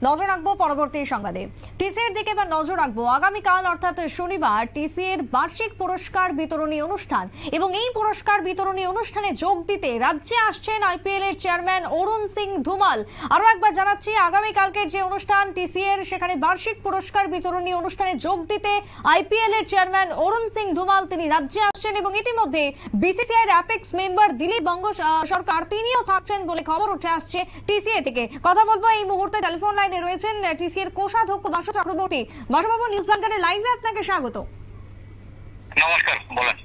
নজর রাখবো পরবর্তী সংবাদে। টিসিএর দিকে এবার নজর রাখবো। আগামীকাল অর্থাৎ শনিবার টিসিএর বার্ষিক পুরস্কার বিতরণী অনুষ্ঠান, এবং এই পুরস্কার বিতরণী অনুষ্ঠানে যোগ দিতে রাজ্যে আসছেন আইপিএল এর চেয়ারম্যান অরুণ সিং ধুমাল। আরো একবার জানাচ্ছি, আগামীকালকের যে অনুষ্ঠান টিসিএর, সেখানে বার্ষিক পুরস্কার বিতরণী অনুষ্ঠানে যোগ দিতে আইপিএল এর চেয়ারম্যান অরুণ সিং ধুমাল তিনি রাজ্যে আসছেন, এবং ইতিমধ্যে বিসিসিআই এর অ্যাপেক্স মেম্বার দিলীপ বঙ্গ সরকার তিনিও থাকছেন বলে খবর উঠে আসছে টিসিএ থেকে। কথা বলবো এই মুহূর্তে টেলিফোন লাইনে রয়েছেন টিসিএর কোষাধ্যক্ষ বাসু চক্রবর্তী। বাসুবাবু, নিউজ ব্যাংকের লাইভে আপনাকে স্বাগত। নমস্কার, বলেন।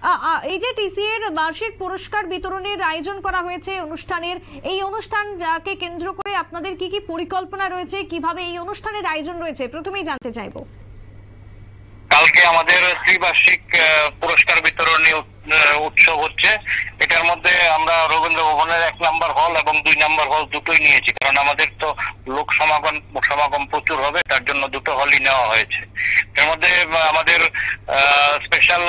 এই যে টিসিএর বার্ষিক পুরস্কার বিতরণের আয়োজন করা হয়েছে অনুষ্ঠানের, এই অনুষ্ঠানকে কেন্দ্র করে আপনাদের কি কি পরিকল্পনা রয়েছে, কিভাবে এই অনুষ্ঠানের আয়োজন রয়েছে, প্রথমেই জানতে চাইবো। কালকে আমাদের ত্রিবার্ষিক পুরস্কার বিতরণী উৎসব হচ্ছে। এটার মধ্যে আমরা রবীন্দ্র ভবনের 1 নম্বর হল এবং 2 নম্বর হল দুটোই নিয়েছি, কারণ আমাদের তো লোক সমাগম প্রচুর হবে, তার জন্য দুটো হলই নেওয়া হয়েছে। এর মধ্যে আমাদের স্পেশাল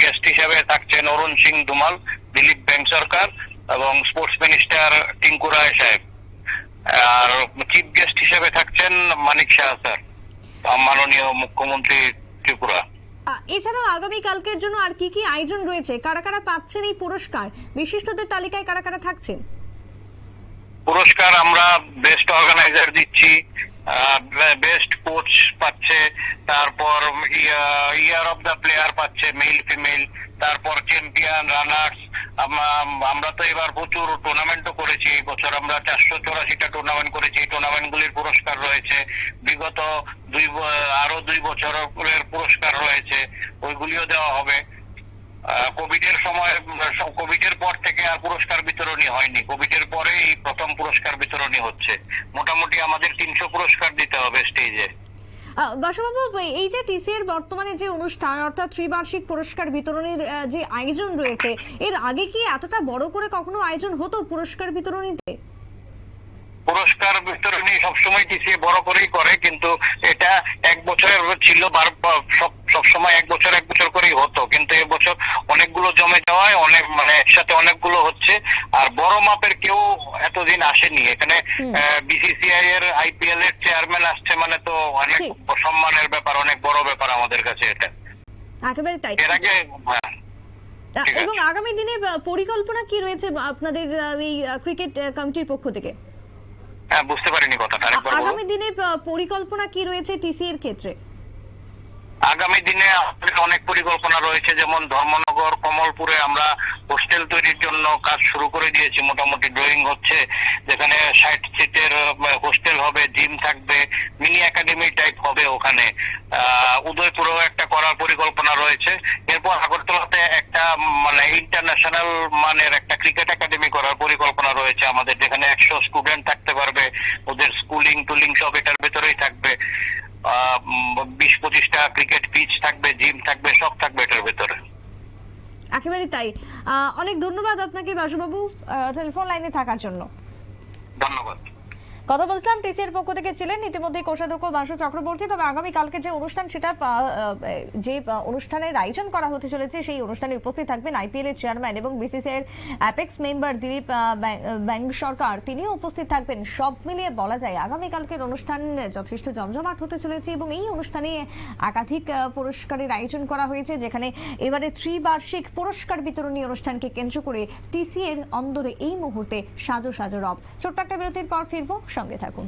গেস্ট হিসেবে থাকছেন অরুণ সিং ধুমাল, দিলীপ ব্যাংক সরকার এবং স্পোর্টস মিনিস্টার টিঙ্কু রায় সাহেব। আর চিফ গেস্ট হিসেবে থাকছেন মানিক শাহ স্যার, মাননীয় মুখ্যমন্ত্রী ত্রিপুরা। এছাড়াও আগামীকালকের জন্য আর কি কি আয়োজন রয়েছে, কারা কারা পাচ্ছেন এই পুরস্কার, বিশিষ্টদের তালিকায় কারা কারা থাকছেন? পুরস্কার আমরা বেস্ট অর্গানাইজার দিচ্ছি, বেস্ট কোচ পাচ্ছে, তারপর ইয়ার অফ দ্য প্লেয়ার পাচ্ছে মেল ফিমেল, তারপর চ্যাম্পিয়ন, রানার্স। আমরা তো এবার প্রচুর টুর্নামেন্টও করেছি, এই বছর আমরা 484টা টুর্নামেন্ট করেছি। এই টুর্নামেন্টগুলির পুরস্কার রয়েছে, বিগত আরো 2 বছরের পুরস্কার রয়েছে, ওইগুলিও দেওয়া হবে। কোভিডের সময়, কোভিডের পর থেকে আর পুরস্কার বিতরণী হয়নি, কোভিডের পরে এই প্রথম পুরস্কার বিতরণী হচ্ছে। মোটামুটি আমাদের 300 পুরস্কার দিতে হবে স্টেজে। বাসুবাবু, এই যে টিসিএর বর্তমানে যে অনুষ্ঠান অর্থাৎ ত্রিবার্ষিক পুরস্কার বিতরণীর যে আয়োজন রয়েছে, এর আগে কি এতটা বড় করে কখনো আয়োজন হতো পুরস্কার বিতরণীতে? পুরস্কার বিতরণী সবসময় টিসিএ বড় করেই করে, কিন্তু এটা 1 বছরের ছিল, সবসময় 1 বছর করেই হতো, কিন্তু এবছর অনেকগুলো জমে যাওয়ায় অনেক একসাথে অনেকগুলো হচ্ছে। আর বড় মাপের কেউ এতদিন আসেনি এখানে। বিসিসিআই এর আইপিএল এর চেয়ারম্যান আসছে মানে তো অনেক সম্মানের ব্যাপার, অনেক বড় ব্যাপার আমাদের কাছে এটা। একেবারে তাই। এর আগে এবং আগামী দিনে পরিকল্পনা কি রয়েছে আপনাদের এই ক্রিকেট কমিটির পক্ষ থেকে? বুঝতে পারিনি কথাটা, আরেকবার বলুন। আগামী দিনে পরিকল্পনা কি রয়েছে টিসিএর ক্ষেত্রে? আগামী দিনে অনেক পরিকল্পনা রয়েছে, যেমন ধর্মনগর, কমলপুরে আমরা হোস্টেল তৈরির জন্য কাজ শুরু করে দিয়েছি। মোটামুটি ড্রয়িং হচ্ছে, যেখানে 60 সিটের হোস্টেল হবে, জিম থাকবে, মিনি একাডেমি টাইপ হবে ওখানে। উদয়পুরেও একটা করার পরিকল্পনা রয়েছে। এরপর আগরতলাতে একটা ইন্টারন্যাশনাল মানের একটা ক্রিকেট একাডেমি করার পরিকল্পনা রয়েছে আমাদের, যেখানে 100 স্টুডেন্ট থাকতে পারবে, ওদের স্কুলিং টুলিং সব এটার ভেতরেই থাকবে। 20-25টা ক্রিকেট পিচ থাকবে, জিম থাকবে, সব থাকবে এটার ভেতরে। একেবারে তাই। অনেক ধন্যবাদ আপনাকে বাসুবাবু টেলিফোন লাইনে থাকার জন্য। ধন্যবাদ। কথা বলছিলাম টিসিএর পক্ষ থেকে ছিলেন ইতিমধ্যে কোষাধ্যক্ষ বাসু চক্রবর্তী। তবে আগামীকালকে যে অনুষ্ঠান, সেটা যে অনুষ্ঠানের আয়োজন করা হতে চলেছে, সেই অনুষ্ঠানে উপস্থিত থাকবেন আইপিএল এর চেয়ারম্যান এবং বিসিসিআই এর অ্যাপেক্স মেম্বার দিলীপ ব্যাংক সরকার, তিনিও উপস্থিত থাকবেন। সব মিলিয়ে বলা যায় আগামীকালকের অনুষ্ঠান যথেষ্ট জমজমাট হতে চলেছে, এবং এই অনুষ্ঠানে একাধিক পুরস্কারের আয়োজন করা হয়েছে, যেখানে এবারে ত্রিবার্ষিক পুরস্কার বিতরণী অনুষ্ঠানকে কেন্দ্র করে টিসিএর অন্দরে এই মুহূর্তে সাজো সাজো রব। ছোট্ট একটা বিরতির পর ফিরবো, সঙ্গে থাকুন।